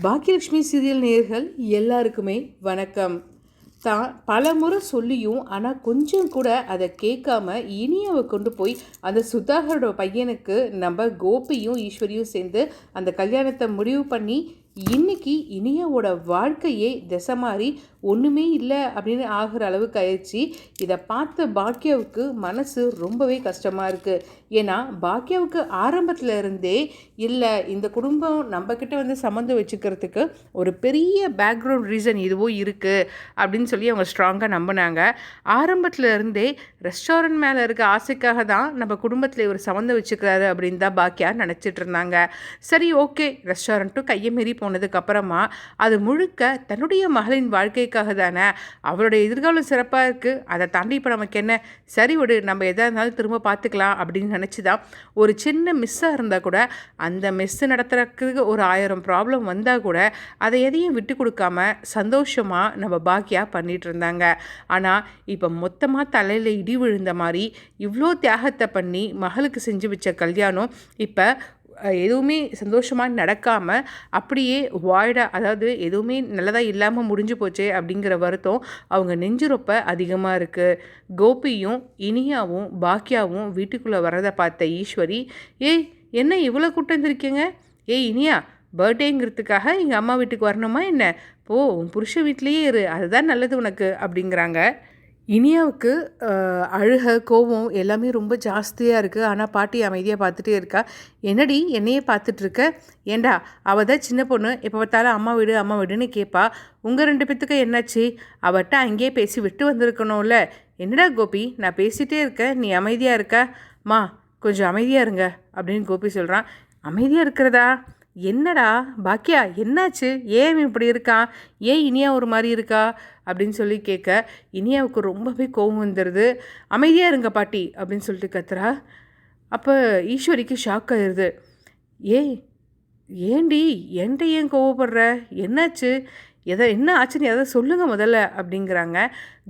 Baakiyalakshmi serial நேயர்கள் எல்லாருக்குமே வணக்கம். பல முறை சொல்லியும் ஆனால் கொஞ்சம் கூட அதை கேட்காம இனியாவை கொண்டு போய் அந்த சுதாகரோட பையனுக்கு நம்ம கோபியும் ஈஸ்வரியும் சேர்ந்து அந்த கல்யாணத்தை முடிவு பண்ணி இன்னைக்கு இனியாவோட வாழ்க்கையே திசை மாறி ஒன்றுமே இல்லை அப்படின்னு ஆகிற அளவுக்கு ஆயிடுச்சு. இதை பார்த்த பாக்கியாவுக்கு மனசு ரொம்பவே கஷ்டமாக இருக்குது. ஏன்னா பாக்கியாவுக்கு ஆரம்பத்தில் இருந்தே இல்லை இந்த குடும்பம் நம்மக்கிட்ட வந்து சம்மந்தம் வச்சுக்கிறதுக்கு ஒரு பெரிய பேக்ரவுண்ட் ரீசன் இதுவும் இருக்குது அப்படின்னு சொல்லி அவங்க ஸ்ட்ராங்காக நம்பினாங்க. ஆரம்பத்தில் இருந்தே ரெஸ்டாரண்ட் மேலே இருக்க ஆசைக்காக தான் நம்ம குடும்பத்தில் ஒரு சம்மந்தம் வச்சுக்கிறாரு அப்படின்னு தான் பாக்கியா நினச்சிட்டு இருந்தாங்க. சரி, ஓகே, ரெஸ்டாரண்ட்டும் கையை மீறி போனதுக்கப்புறமா அது முழுக்க தன்னுடைய மகளின் வாழ்க்கைக்காக தானே, அவளுடைய எதிர்காலம் சிறப்பாக இருக்குது, அதை தாண்டி இப்போ நமக்கு என்ன, சரி விடு, நம்ம எதாக இருந்தாலும் திரும்ப பார்த்துக்கலாம் அப்படின்னு நினச்சி தான் ஒரு சின்ன மிஸ்ஸாக இருந்தால் கூட அந்த மிஸ்ஸு நடத்துறதுக்கு ஒரு 1000 ப்ராப்ளம் வந்தால் கூட அதை எதையும் விட்டு கொடுக்காம சந்தோஷமாக நம்ம பாக்கியா பண்ணிகிட்டு இருந்தாங்க. ஆனால் இப்போ மொத்தமாக தலையில் இடி விழுந்த மாதிரி இவ்வளோ தியாகத்தை பண்ணி மகளுக்கு செஞ்சு வச்ச கல்யாணம் இப்போ எதுவுமே சந்தோஷமாக நடக்காமல் அப்படியே வாய்டாக, அதாவது எதுவுமே நல்லதாக இல்லாமல் முடிஞ்சு போச்சே அப்படிங்கிற வருத்தம் அவங்க நெஞ்சு ரொம்ப அதிகமாக இருக்குது. கோபியும் இனியாவும் பாக்கியாவும் வீட்டுக்குள்ளே வரதை பார்த்த ஈஸ்வரி, ஏய் என்ன இவ்வளோ கூட்டம் வந்துருக்கீங்க, ஏய் இனியா பர்த்டேங்கிறதுக்காக எங்கள் அம்மா வீட்டுக்கு வரணுமா என்ன, போ உன் புருஷ வீட்லேயே இரு, அதுதான் நல்லது உனக்கு அப்படிங்கிறாங்க. இனியாவுக்கு அழுக கோபம் எல்லாமே ரொம்ப ஜாஸ்தியாக இருக்குது. ஆனால் பாட்டி அமைதியாக பார்த்துட்டே இருக்கா. என்னடி என்னையே பார்த்துட்ருக்க, ஏண்டா அவள் தான் சின்ன பொண்ணு, எப்போ பார்த்தாலும் அம்மா வீடு அம்மா வீடுன்னு கேட்பா, உங்கள் 2 பேத்துக்கு என்னாச்சு, அவட்ட அங்கேயே பேசி விட்டு வந்திருக்கணும்ல, என்னடா கோபி நான் பேசிகிட்டே இருக்கேன் நீ அமைதியாக இருக்க, மா கொஞ்சம் அமைதியாக இருங்க அப்படின்னு கோபி சொல்கிறான். அமைதியாக இருக்கிறதா, என்னடா பாக்கியா என்னாச்சு, ஏன் இப்படி இருக்கான், ஏன் இனியா ஒரு மாதிரி இருக்கா அப்படின்னு சொல்லி கேட்க இனியாவுக்கு ரொம்பவே கோபம் வந்துடுது. அமைதியாக இருங்க பாட்டி அப்படின்னு சொல்லிட்டு கத்துறா. அப்போ ஈஸ்வரிக்கு ஷாக் ஆயிடுது. ஏண்டி என்கிட்ட ஏன் கோவப்படுற, என்னாச்சு, என்ன ஆச்சுன்னு எதை சொல்லுங்கள் முதல்ல அப்படிங்கிறாங்க.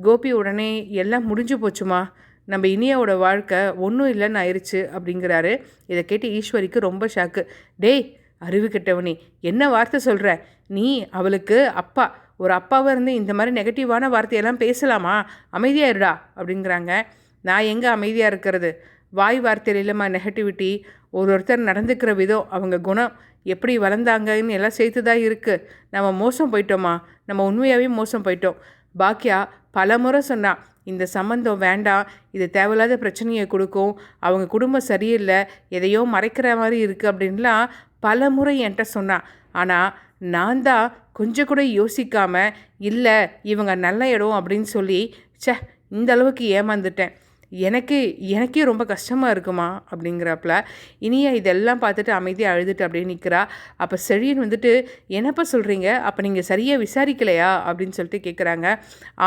கோபி உடனே எல்லாம் முடிஞ்சு போச்சுமா, நம்ம இனியாவோட வாழ்க்கை ஒன்றும் இல்லைன்னு ஆயிடுச்சு அப்படிங்கிறாரு. இதை கேட்டு ஈஸ்வரிக்கு ரொம்ப ஷாக்கு. டேய் அறிவு கெட்டவனி, என்ன வார்த்தை சொல்கிற நீ, அவளுக்கு அப்பா, ஒரு அப்பாவாக இருந்து இந்த மாதிரி நெகட்டிவான வார்த்தையெல்லாம் பேசலாமா, அமைதியாக இருடா அப்படிங்கிறாங்க. நான் எங்கே அமைதியாக இருக்கிறது, வாய் வார்த்தையில் இல்லைம்மா நெகட்டிவிட்டி, ஒருத்தர் நடந்துக்கிற விதம், அவங்க குணம் எப்படி வளர்ந்தாங்கன்னு எல்லாம் சேர்த்து தான் இருக்குது. நம்ம மோசம் போயிட்டோமா, நம்ம உண்மையாகவே மோசம் போயிட்டோம். பாக்கியா பல முறை சொன்னான் இந்த சம்மந்தம் வேண்டாம், இது தேவையில்லாத பிரச்சனையை கொடுக்கும், அவங்க குடும்பம் சரியில்லை, எதையோ மறைக்கிற மாதிரி இருக்குது அப்படின்லாம் பல முறை என்கிட்ட சொன்னான். ஆனால் நான் தான் கொஞ்சம் கூட யோசிக்காமல் இல்லை இவங்க நல்ல இடம் அப்படின்னு சொல்லி இந்த அளவுக்கு ஏமாந்துட்டேன், எனக்கே ரொம்ப கஷ்டமாக இருக்குமா அப்படிங்கிறப்பல இனியா இதெல்லாம் பார்த்துட்டு அமைதியாக அழுதுட்டு அப்படியே நிற்கிறா. அப்போ செழியன் வந்துட்டு என்னப்பா சொல்கிறீங்க, அப்போ நீங்கள் சரியாக விசாரிக்கலையா அப்படின்னு சொல்லிட்டு கேட்குறாங்க.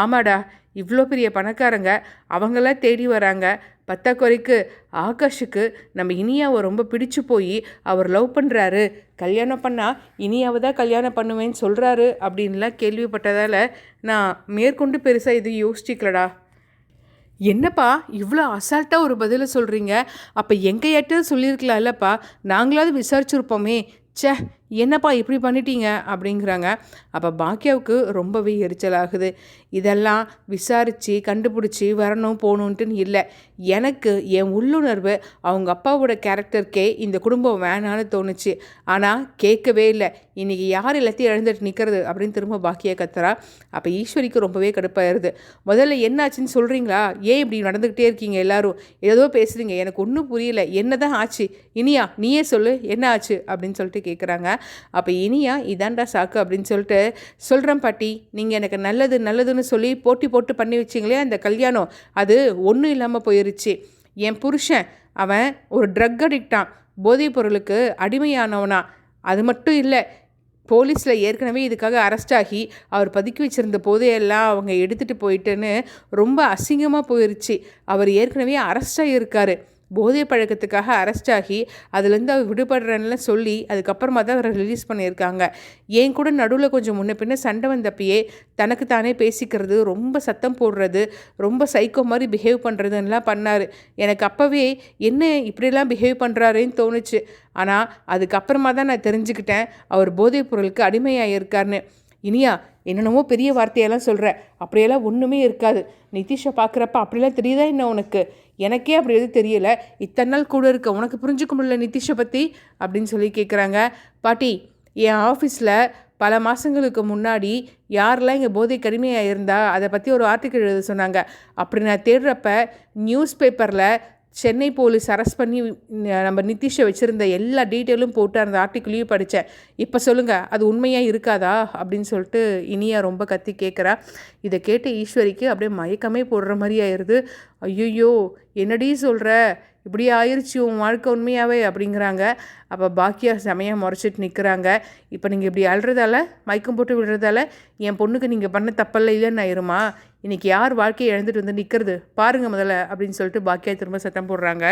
ஆமாடா, இவ்வளோ பெரிய பணக்காரங்க அவங்களாம் தேடி வராங்க, பத்தாக்குறைக்கு ஆகாஷுக்கு நம்ம இனியாவை ரொம்ப பிடிச்சு போய் அவர் லவ் பண்ணுறாரு, கல்யாணம் பண்ணால் இனியாவை தான் கல்யாணம் பண்ணுவேன்னு சொல்கிறாரு அப்படின்லாம் கேள்விப்பட்டதால் நான் மேற்கொண்டு பெருசாக இது யோசிச்சிக்கலடா. என்னப்பா இவ்வளோ அசால்ட்டாக ஒரு பதிலை சொல்கிறீங்க, அப்போ எங்கேயாட்டும் சொல்லியிருக்கலாம் இல்லைப்பா, நாங்களாவது விசாரிச்சுருப்போமே, என்னப்பா இப்படி பண்ணிட்டீங்க அப்படிங்கிறாங்க. அப்போ பாக்கியாவுக்கு ரொம்பவே எரிச்சலாகுது. இதெல்லாம் விசாரித்து கண்டுபிடிச்சி வரணும் போகணுன்ட்டுன்னு இல்லை, எனக்கு என் உள்ளுணர்வு அவங்க அப்பாவோட கேரக்டருக்கே இந்த குடும்பம் வேணான்னு தோணுச்சு, ஆனால் கேட்கவே இல்லை, இன்றைக்கி யார் எல்லாத்தையும் இழந்துட்டு நிற்கிறது அப்படின்னு திரும்ப பாக்கியா கத்துறா. அப்போ ஈஸ்வரிக்கு ரொம்பவே கடுப்பாயிருது. முதல்ல என்னாச்சுன்னு சொல்கிறீங்களா, ஏன் இப்படி நடந்துக்கிட்டே இருக்கீங்க எல்லாரும், ஏதோ பேசுகிறீங்க, எனக்கு ஒன்றும் புரியல, என்ன தான் ஆச்சு, இனியா நீயே சொல்லு என்ன ஆச்சு அப்படின்னு சொல்லிட்டு கேட்குறாங்க. அப்போ இனியா இதாண்டா சாக்கு அப்படின்னு சொல்லிட்டு, சொல்கிறேன் பாட்டி, நீங்கள் எனக்கு நல்லதுன்னு சொல்லி போட்டு பண்ணி வச்சிங்களே அந்த கல்யாணம், அது ஒன்றும் இல்லாமல் போயிருச்சு. என் புருஷன் அவன் ஒரு ட்ரக் அடிக்டான், போதைப் பொருளுக்கு அடிமையானவனா, அது மட்டும் இல்லை போலீஸில் ஏற்கனவே இதுக்காக அரெஸ்ட் ஆகி அவர் பதுக்கி வச்சுருந்த போதையெல்லாம் அவங்க எடுத்துகிட்டு போயிட்டுன்னு ரொம்ப அசிங்கமாக போயிருச்சு. அவர் ஏற்கனவே அரெஸ்டாக இருக்கார், போதை பழக்கத்துக்காக அரெஸ்ட் ஆகி அதுலேருந்து அவர் விடுபடுறேன்னு சொல்லி அதுக்கப்புறமா தான் அவரை ரிலீஸ் பண்ணியிருக்காங்க. என் கூட நடுவில் கொஞ்சம் முன்ன பின்ன சண்டை வந்தப்பயே தனக்கு தானே பேசிக்கிறது, ரொம்ப சத்தம் போடுறது, ரொம்ப சைக்கோ மாதிரி பிஹேவ் பண்ணுறதுன்னெலாம் பண்ணார். எனக்கு அப்போவே என்ன இப்படிலாம் பிஹேவ் பண்ணுறாருன்னு தோணுச்சு. ஆனால் அதுக்கப்புறமா தான் நான் தெரிஞ்சுக்கிட்டேன் அவர் போதைப் பொருளுக்கு அடிமையாக இருக்காருன்னு. இனியா, என்னென்னமோ பெரிய வார்த்தையெல்லாம் சொல்கிற, அப்படியெல்லாம் ஒன்றுமே இருக்காது. நிதிஷை பார்க்குறப்ப அப்படிலாம் தெரியுதா என்ன உனக்கு? எனக்கே அப்படி எதுவும் தெரியலை. இத்தனை நாள் கூட இருக்க உனக்கு புரிஞ்சுக்க முடியல நிதிஷை பற்றி அப்படின்னு சொல்லி கேட்குறாங்க. பாட்டி, என் ஆஃபீஸில் பல மாதங்களுக்கு முன்னாடி யாரெல்லாம் இங்கே போதை கடுமையாக இருந்தா அதை பற்றி ஒரு ஆர்டிக்கல் எழுத சொன்னாங்க. அப்படி நான் தேடுறப்ப நியூஸ் பேப்பரில் சென்னை போலீஸ் அரெஸ்ட் பண்ணி நம்ம நிதிஷை வச்சுருந்த எல்லா டீட்டெயிலும் போட்டு அந்த ஆர்டிக்கிளையும் படித்தேன். இப்போ சொல்லுங்கள், அது உண்மையாக இருக்காதா அப்படின்னு சொல்லிட்டு இனியா ரொம்ப கத்தி கேட்குறா. இதை கேட்ட ஈஸ்வரிக்கு அப்படியே மயக்கமே போடுற மாதிரி ஆயிடுது. ஐயோ, என்னடி சொல்கிற, இப்படி ஆயிடுச்சு உன் வாழ்க்கை உண்மையாகவே அப்படிங்கிறாங்க. அப்போ பாக்கியா செமையாக முறைச்சிட்டு நிற்கிறாங்க. இப்போ நீங்கள் இப்படி அழுறதால, மயக்கம் போட்டு விடுறதால என் பொண்ணுக்கு நீங்கள் பண்ண தப்பல்ல இல்லைன்னு ஆயிருமா? இன்றைக்கி யார் வாழ்க்கையை இழந்துட்டு வந்து நிற்கிறது பாருங்கள் முதல்ல அப்படின்னு சொல்லிட்டு பாக்கியா திரும்ப சத்தம் போடுறாங்க.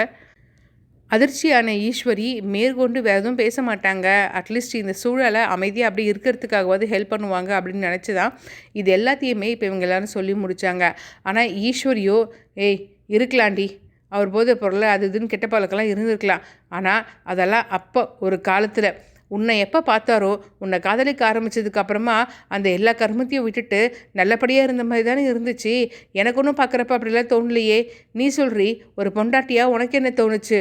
அதிர்ச்சியான ஈஸ்வரி மேற்கொண்டு வேறு எதுவும் பேச மாட்டாங்க. அட்லீஸ்ட் இந்த சூழலை அமைதியாக அப்படி இருக்கிறதுக்காகவாது ஹெல்ப் பண்ணுவாங்க அப்படின்னு நினச்சி தான் இது எல்லாத்தையுமே இப்போ இவங்க எல்லாரும் சொல்லி முடித்தாங்க. ஆனால் ஈஸ்வரியோ, ஏய் இருக்கலாண்டி, அவர் போதைப் பொருள் அது இதுன்னு கெட்ட பழக்கெல்லாம் இருந்திருக்கலாம். ஆனால் அதெல்லாம் அப்போ ஒரு காலத்தில் உன்னை எப்போ பார்த்தாரோ, உன்னை காதலிக்க ஆரம்பித்ததுக்கு அப்புறமா அந்த எல்லா கர்மத்தையும் விட்டுட்டு நல்லபடியாக இருந்த மாதிரி தானே இருந்துச்சு. எனக்கு ஒன்றும் பார்க்குறப்ப அப்படிலாம் தோணலையே. நீ சொல்கிறீ ஒரு பொண்டாட்டியாக உனக்கு என்ன தோணுச்சு?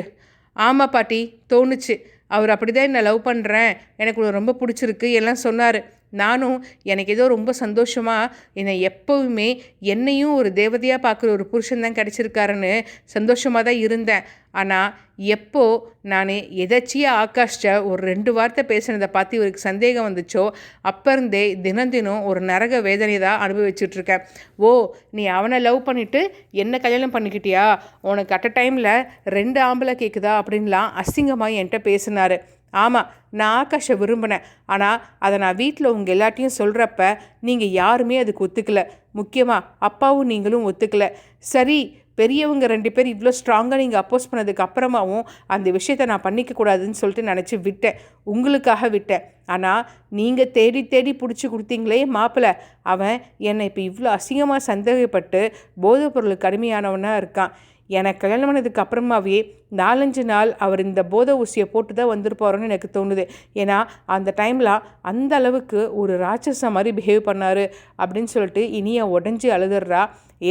ஆமாம் பாட்டி, தோணுச்சு. அவர் அப்படி தான் என்னை லவ் பண்ணுறேன், எனக்கு ரொம்ப பிடிச்சிருக்கு எல்லாம் சொன்னார். நானும் எனக்கு ஏதோ ரொம்ப சந்தோஷமாக என்னை எப்போவுமே என்னையும் ஒரு தேவதையாக பார்க்குற ஒரு புருஷன் தான் கிடச்சிருக்காருன்னு சந்தோஷமாக தான் இருந்தேன். ஆனால் எப்போ நான் எதாச்சியாக ஆகாஷ்ட ஒரு 2 வார்த்தை பேசுனதை பார்த்து இவருக்கு சந்தேகம் வந்துச்சோ அப்போ இருந்தே தினம் ஒரு நரக வேதனை தான் அனுபவிச்சுட்ருக்கேன். ஓ, நீ அவனை லவ் பண்ணிவிட்டு என்ன கல்யாணம் பண்ணிக்கிட்டியா? உனக்கு அட் அ டைமில் 2 ஆம்பளை கேட்குதா அப்படின்லாம் அசிங்கமாக என்கிட்ட பேசினார். ஆமாம், நான் ஆகாஷை விரும்பினேன். ஆனால் அதை நான் வீட்டில் உங்கள் எல்லாத்தையும் சொல்கிறப்ப நீங்கள் யாருமே அதுக்கு ஒத்துக்கலை. முக்கியமாக அப்பாவும் நீங்களும் ஒத்துக்கலை. சரி, பெரியவங்க 2 பேர் இவ்வளோ ஸ்ட்ராங்காக நீங்கள் அப்போஸ் பண்ணதுக்கு அப்புறமாவும் அந்த விஷயத்தை நான் பண்ணிக்கக்கூடாதுன்னு சொல்லிட்டு நினச்சி விட்டேன், உங்களுக்காக விட்டேன். ஆனால் நீங்கள் தேடி தேடி பிடிச்சி கொடுத்தீங்களே மாப்பிள்ளை, அவன் என்னை இப்போ இவ்வளோ அசிங்கமாக சந்தேகப்பட்டு போதைப் பொருளுக்கு அடிமையானவனாக இருக்கான். எனக்கு கல்யாணம் பண்ணதுக்கு அப்புறமாவே 4-5 நாள் அவர் இந்த போதை ஊசியை போட்டு தான் வந்திருப்பாரோன்னு எனக்கு தோணுது. ஏன்னா அந்த டைமில் அந்த அளவுக்கு ஒரு ராட்சச மாதிரி பிஹேவ் பண்ணார் அப்படின்னு சொல்லிட்டு இனியா உடஞ்சி அழுதுறா.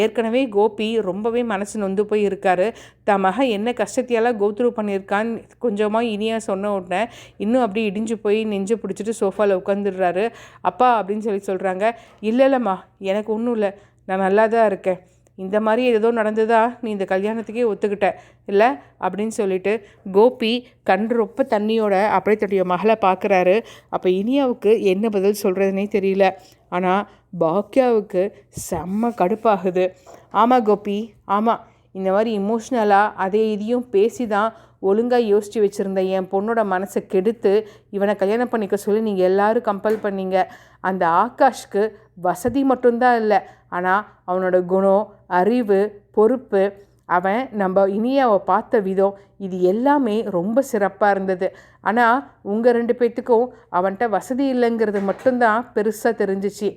ஏற்கனவே கோபி ரொம்பவே மனசு நொந்து போய் இருக்கார். தன் மக என்ன கஷ்டத்தையெல்லாம் கோத்ரூ பண்ணியிருக்கான்னு கொஞ்சமாக இனியா சொன்ன உடனே இன்னும் அப்படி இடிஞ்சு போய் நெஞ்சு பிடிச்சிட்டு சோஃபாவில் உட்காந்துடுறாரு. அப்பா அப்படின்னு சொல்கிறாங்க. இல்லைம்மா, எனக்கு ஒன்றும் இல்லை, நான் நல்லா தான் இருக்கேன். இந்த மாதிரி ஏதோ நடந்ததா நீ இந்த கல்யாணத்துக்கே ஒத்துக்கிட்ட இல்லை அப்படின்னு சொல்லிட்டு கோபி கண் ரொம்ப தண்ணியோட அப்படியே தன்னுடைய மகளை பார்க்குறாரு. அப்போ இனியாவுக்கு என்ன பதில் சொல்கிறதுனே தெரியல. ஆனால் பாக்கியாவுக்கு செம்ம கடுப்பாகுது. ஆமாம் கோபி, ஆமாம், இந்த மாதிரி இமோஷ்னலாக அதே இதையும் பேசி தான் ஒழுங்காக யோசித்து வச்சுருந்த என் பொண்ணோட மனசை கெடுத்து இவனை கல்யாணம் பண்ணிக்க சொல்லி நீங்கள் எல்லோரும் கம்பல் பண்ணீங்க. அந்த ஆகாஷ்க்கு வசதி மட்டும்தான் இல்லை, ஆனால் அவனோட குணம், அறிவு, பொறுப்பு, அவன் நம்ம இனியாவை பார்த்த விதம், இது எல்லாமே ரொம்ப சிறப்பாக இருந்தது. ஆனால் உங்கள் 2 பேர்த்துக்கும் அவன்கிட்ட வசதி இல்லைங்கிறது மட்டும்தான் பெருசாக தெரிஞ்சிச்சு.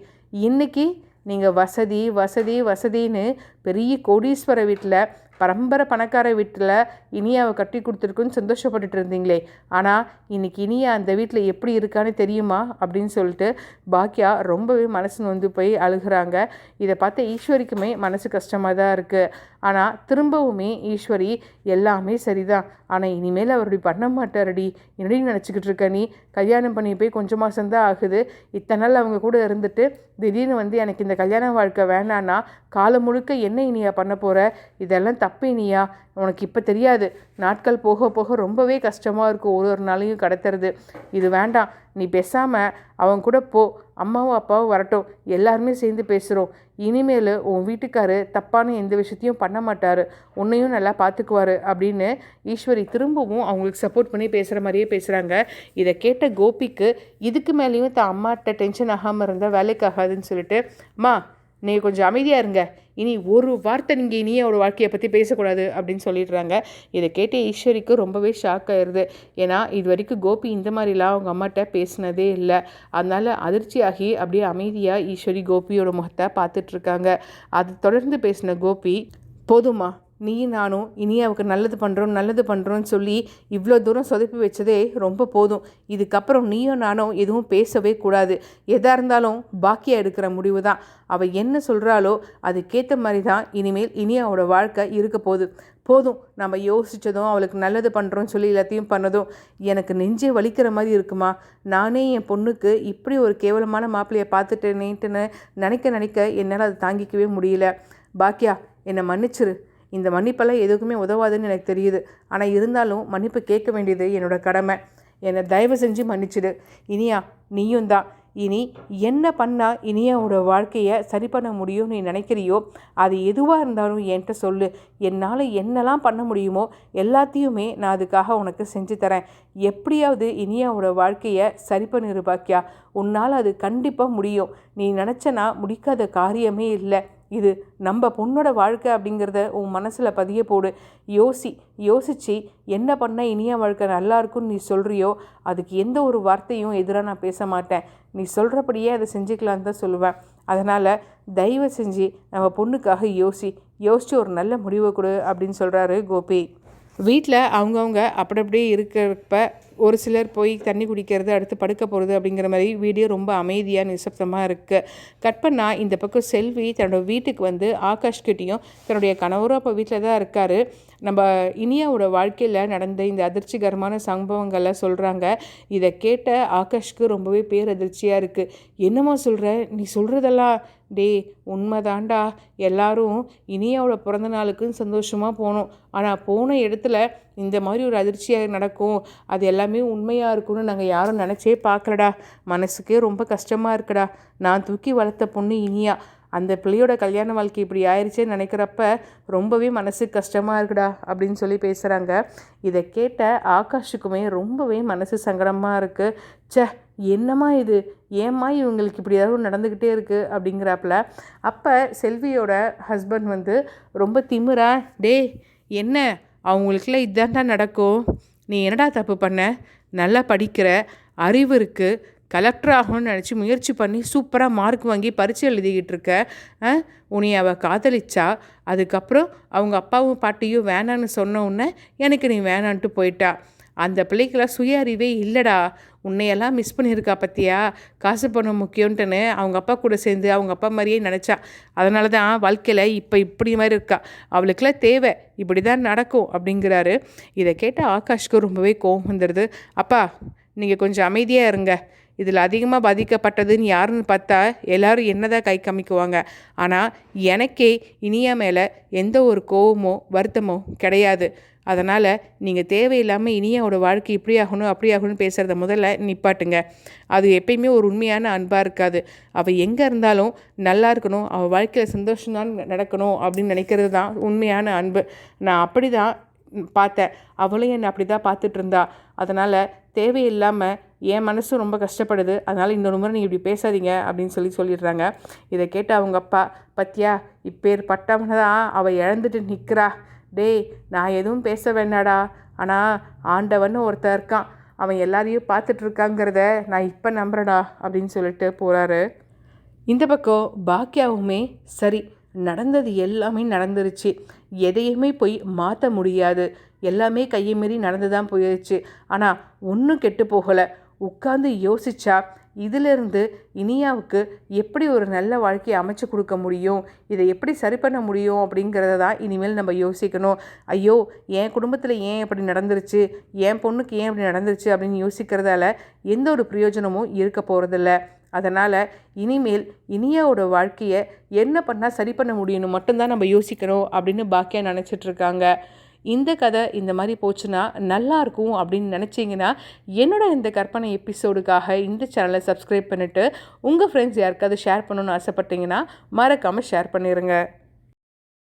இன்றைக்கி நீங்கள் வசதி வசதி வசதின்னு பெரிய கோடீஸ்வர வீட்டில், பரம்பரை பணக்கார வீட்டில் இனியாவை கட்டி கொடுத்துருக்குன்னு சந்தோஷப்பட்டுட்டு இருந்தீங்களே, ஆனால் இன்றைக்கி இனியா அந்த வீட்டில் எப்படி இருக்கான்னு தெரியுமா அப்படின்னு சொல்லிட்டு பாக்கியா ரொம்பவே மனசு நொந்து போய் அழுகிறாங்க. இதை பார்த்த ஈஸ்வரிக்குமே மனசு கஷ்டமாக தான் இருக்குது. ஆனால் திரும்பவுமே ஈஸ்வரி எல்லாமே சரிதான், ஆனால் இனிமேல் அவர் இப்படி பண்ண மாட்டாரடி, என்னடி நினச்சிக்கிட்டு இருக்க நீ? கல்யாணம் பண்ணி போய் கொஞ்சம் மாதம்தான் ஆகுது. இத்தனை நாள் அவங்க கூட இருந்துட்டு திடீர்னு எனக்கு இந்த கல்யாண வாழ்க்கை வேணான்னா காலம் முழுக்க என்ன இனியா பண்ண போகிற? இதெல்லாம் தப்பு இனியா, உனக்கு இப்போ தெரியாது, நாட்கள் போக போக ரொம்பவே கஷ்டமாக இருக்கும் ஒரு நாளையும் கடத்துறது. இது வேண்டாம், நீ பேசாமல் அவன் கூட போ, அம்மாவும் அப்பாவும் வரட்டும், எல்லாருமே சேர்ந்து பேசுகிறோம். இனிமேல் உன் வீட்டுக்காரு தப்பான எந்த விஷயத்தையும் பண்ண மாட்டார், உன்னையும் நல்லா பார்த்துக்குவார் அப்படின்னு ஈஸ்வரி திரும்பவும் அவங்களுக்கு சப்போர்ட் பண்ணி பேசுகிற மாதிரியே பேசுகிறாங்க. இதை கேட்ட கோபிக்கு இதுக்கு மேலேயும் தான் அம்மாட்ட டென்ஷன் ஆகாமல் இருந்தால் வேலைக்கு ஆகாதுன்னு சொல்லிட்டு, அம்மா நீங்கள் கொஞ்சம் அமைதியாக இருங்க, இனி ஒரு வார்த்தை நீங்கள் இனியாவோட வாழ்க்கையை பற்றி பேசக்கூடாது அப்படின்னு சொல்லிடுறாங்க. இதை கேட்ட ஈஸ்வரிக்கு ரொம்பவே ஷாக் ஆயிடுது. ஏன்னா இது வரைக்கும் கோபி இந்த மாதிரிலாம் அவங்க அம்மாட்ட பேசினதே இல்லை. அதனால் அதிர்ச்சியாகி அப்படியே அமைதியாக ஈஸ்வரி கோபியோட முகத்தை பார்த்துட்ருக்காங்க. அது தொடர்ந்து பேசின கோபி, போதுமா, நீ நானும் இனியாவுக்கு நல்லது பண்ணுறோன்னு சொல்லி இவ்வளோ தூரம் சொதப்பி வச்சதே ரொம்ப போதும். இதுக்கப்புறம் நீயும் நானும் எதுவும் பேசவே கூடாது. எதாக இருந்தாலும் பாக்கியாக எடுக்கிற முடிவு தான். அவள் என்ன சொல்கிறாளோ அதுக்கேற்ற மாதிரி தான் இனிமேல் இனியாவோட வாழ்க்கை இருக்க போகுது. போதும், நம்ம யோசித்ததும் அவளுக்கு நல்லது பண்ணுறோன்னு சொல்லி எல்லாத்தையும் பண்ணதும் எனக்கு நெஞ்சே வலிக்கிற மாதிரி இருக்குமா. நானே என் பொண்ணுக்கு இப்படி ஒரு கேவலமான மாப்பிள்ளையை பார்த்துட்டேனேன்ட்டுன்னு நினைக்க என்னால் அதை தாங்கிக்கவே முடியல. பாக்கியா, என்னை மன்னிச்சிரு. இந்த மன்னிப்பெல்லாம் எதுக்குமே உதவாதுன்னு எனக்கு தெரியுது. ஆனால் இருந்தாலும் மன்னிப்பு கேட்க வேண்டியது என்னோடய கடமை. என்னை தயவு செஞ்சு மன்னிச்சிடு. இனியா, நீயும் தான். இனி என்ன பண்ணால் இனியாவோட வாழ்க்கையை சரி பண்ண முடியும்னு நீ நினைக்கிறியோ அது எதுவாக இருந்தாலும் என்கிட்ட சொல்லு. என்னால் என்னெல்லாம் பண்ண முடியுமோ எல்லாத்தையுமே நான் அதுக்காக உனக்கு செஞ்சு தரேன். எப்படியாவது இனியாவோட வாழ்க்கையை சரி பண்ணிரு பாக்கியா. உன்னால் அது கண்டிப்பாக முடியும். நீ நினச்சனா முடிக்காத காரியமே இல்லை. இது நம்ம பொண்ணோட வாழ்க்கை அப்படிங்கிறத உன் மனசில் பதிய போடு. யோசித்து என்ன பண்ணால் இனியா வாழ்க்கை நல்லா இருக்குன்னு நீ சொல்கிறியோ அதுக்கு எந்த ஒரு வார்த்தையும் எதிராக நான் பேச மாட்டேன். நீ சொல்கிறபடியே அதை செஞ்சுக்கலான்னு தான் சொல்லுவேன். அதனால் தயவு செஞ்சு நம்ம பொண்ணுக்காக யோசித்து ஒரு நல்ல முடிவை கொடு அப்படின்னு சொல்கிறாரு கோபி. வீட்டில் அவங்கவுங்க அப்படியே இருக்கிறப்ப ஒரு சிலர் போய் தண்ணி குடிக்கிறது, அடுத்து படுக்க போகிறது அப்படிங்கிற மாதிரி வீடியோ ரொம்ப அமைதியாக நிசப்தமாக இருக்குது. கட் பண்ணால் இந்த பக்கம் செல்வி தன்னோட வீட்டுக்கு வந்து ஆகாஷ்கிட்டையும் தன்னுடைய கணவரும் அப்போ வீட்டில் தான் இருக்கார். நம்ம இனியாவோட வாழ்க்கையில் நடந்த இந்த அதிர்ச்சிகரமான சம்பவங்களை சொல்கிறாங்க. இதை கேட்ட ஆகாஷ்க்கு ரொம்பவே பேரதிர்ச்சியாக இருக்குது. என்னம்மா சொல்கிற, நீ சொல்கிறதெல்லாம் டே உண்மைதாண்டா. எல்லாரும் இனியாவோட பிறந்த நாளுக்குன்னு சந்தோஷமாக போனோம். ஆனால் போன இடத்துல இந்த மாதிரி ஒரு அதிர்ச்சியாக நடக்கும், அது எல்லாமே உண்மையாக இருக்கும்னு நாங்கள் யாரும் நினச்சே பார்க்கலடா. மனசுக்கே ரொம்ப கஷ்டமாக இருக்குடா. நான் தூக்கி வளர்த்த பொண்ணு இனியா, அந்த பிள்ளையோட கல்யாண வாழ்க்கை இப்படி ஆயிடுச்சேன்னு நினைக்கிறப்ப ரொம்பவே மனசுக்கு கஷ்டமாக இருக்குடா அப்படின்னு சொல்லி பேசுகிறாங்க. இதை கேட்ட ஆகாஷுக்குமே ரொம்பவே மனசு சங்கடமாக இருக்குது. என்னம்மா இது, ஏம்மா இவங்களுக்கு இப்படி ஏதாவது நடந்துக்கிட்டே இருக்குது அப்படிங்கிறாப்புல. அப்போ செல்வியோட ஹஸ்பண்ட் வந்து ரொம்ப திமிரா, டே என்ன அவங்களுக்குலாம் இதான்டா நடக்கும், நீ என்னடா தப்பு பண்ண, நல்லா படிக்கிற, அறிவு இருக்குது, கலெக்டர் ஆகணும்னு நினச்சி முயற்சி பண்ணி சூப்பராக மார்க் வாங்கி பரீட்சை எழுதிக்கிட்டு இருக்க. உன்னை அவள் காதலிச்சா, அதுக்கப்புறம் அவங்க அப்பாவும் பாட்டியும் வேணான்னு சொன்ன உடனே எனக்கு நீ வேணான்ட்டு போயிட்டா. அந்த பிள்ளைக்கெல்லாம் சுய அறிவே இல்லைடா. உன்னையெல்லாம் மிஸ் பண்ணியிருக்கா பற்றியா, காசு பணம் முக்கியன்ட்டுன்னு அவங்க அப்பா கூட சேர்ந்து அவங்க அப்பா மாதிரியே நினச்சா. அதனால தான் வாழ்க்கையில் இப்போ இப்படி மாதிரி இருக்கா. அவளுக்கெல்லாம் தேவை, இப்படி தான் நடக்கும் அப்படிங்கிறாரு. இதை கேட்ட ஆகாஷ்க்கு ரொம்பவே கோபம் வந்துடுது. அப்பா, நீங்கள் கொஞ்சம் அமைதியாக இருங்க. இதில் அதிகமாக பாதிக்கப்பட்டதுன்னு யாருன்னு பார்த்தா எல்லோரும் என்னதான் கை காமிக்குவாங்க. ஆனால் எனக்கே இனியா மேலே எந்த ஒரு கோவமோ வருத்தமோ கிடையாது. அதனால் நீங்கள் தேவையில்லாமல் இனியாவோட வாழ்க்கை இப்படி ஆகணும் அப்படி ஆகணும்னு பேசுகிறத முதல்ல நிப்பாட்டுங்க. அது எப்பயுமே ஒரு உண்மையான அன்பாக இருக்காது. அவள் எங்கே இருந்தாலும் நல்லா இருக்கணும், அவள் வாழ்க்கையில் சந்தோஷம்தான் நடக்கணும் அப்படின்னு நினைக்கிறது தான் உண்மையான அன்பு. நான் அப்படி தான் பார்த்தேன், அவளும் என்னை அப்படி தான் பார்த்துட்டு இருந்தா. அதனால் தேவையில்லாமல் என் மனசும் ரொம்ப கஷ்டப்படுது. அதனால் இன்னொரு முறை நீங்கள் இப்படி பேசாதீங்க அப்படின்னு சொல்லிடுறாங்க. இதை கேட்டு அவங்க அப்பா, பத்தியா இப்பேற்பட்டவனை தான் அவள் இழந்துட்டு நிற்கிறா. டேய், நான் எதுவும் பேச வேண்டாடா. ஆனால் ஆண்டவன் ஒருத்தர் இருக்கான், அவன் எல்லாரையும் பார்த்துட்ருக்காங்கிறத நான் இப்போ நம்புறடா அப்படின்னு சொல்லிட்டு போகிறாரு. இந்த பக்கம் பாக்கியாவுமே சரி, நடந்தது எல்லாமே நடந்துருச்சு, எதையுமே போய் மாற்ற முடியாது, எல்லாமே கையை மீறி நடந்து தான் போயிடுச்சு. ஆனால் ஒன்றும் கெட்டு போகலை. உட்காந்து யோசிச்சா இதிலிருந்து இனியாவுக்கு எப்படி ஒரு நல்ல வாழ்க்கையை அமைச்சு கொடுக்க முடியும், இதை எப்படி சரி பண்ண முடியும் அப்படிங்கிறத தான் இனிமேல் நம்ம யோசிக்கணும். ஐயோ, என் குடும்பத்தில் ஏன் இப்படி நடந்துருச்சு, என் பொண்ணுக்கு ஏன் இப்படி நடந்துருச்சு அப்படின்னு யோசிக்கிறதால எந்த ஒரு பிரயோஜனமும் இருக்க போகிறதில்ல. அதனால் இனிமேல் இனியாவோட வாழ்க்கையை என்ன பண்ணால் சரி பண்ண முடியும்னு மட்டும்தான் நம்ம யோசிக்கணும் அப்படின்னு பாக்கியா நினச்சிட்ருக்காங்க. இந்த கதை இந்த மாதிரி போச்சுன்னா நல்லாயிருக்கும் அப்படின்னு நினச்சிங்கன்னா என்னோட இந்த கற்பனை எபிசோடுக்காக இந்த சேனலை சப்ஸ்கிரைப் பண்ணிவிட்டு உங்கள் ஃப்ரெண்ட்ஸ் யாருக்காவது ஷேர் பண்ணணுன்னு ஆசைப்பட்டீங்கன்னா மறக்காமல் ஷேர் பண்ணிடுங்க.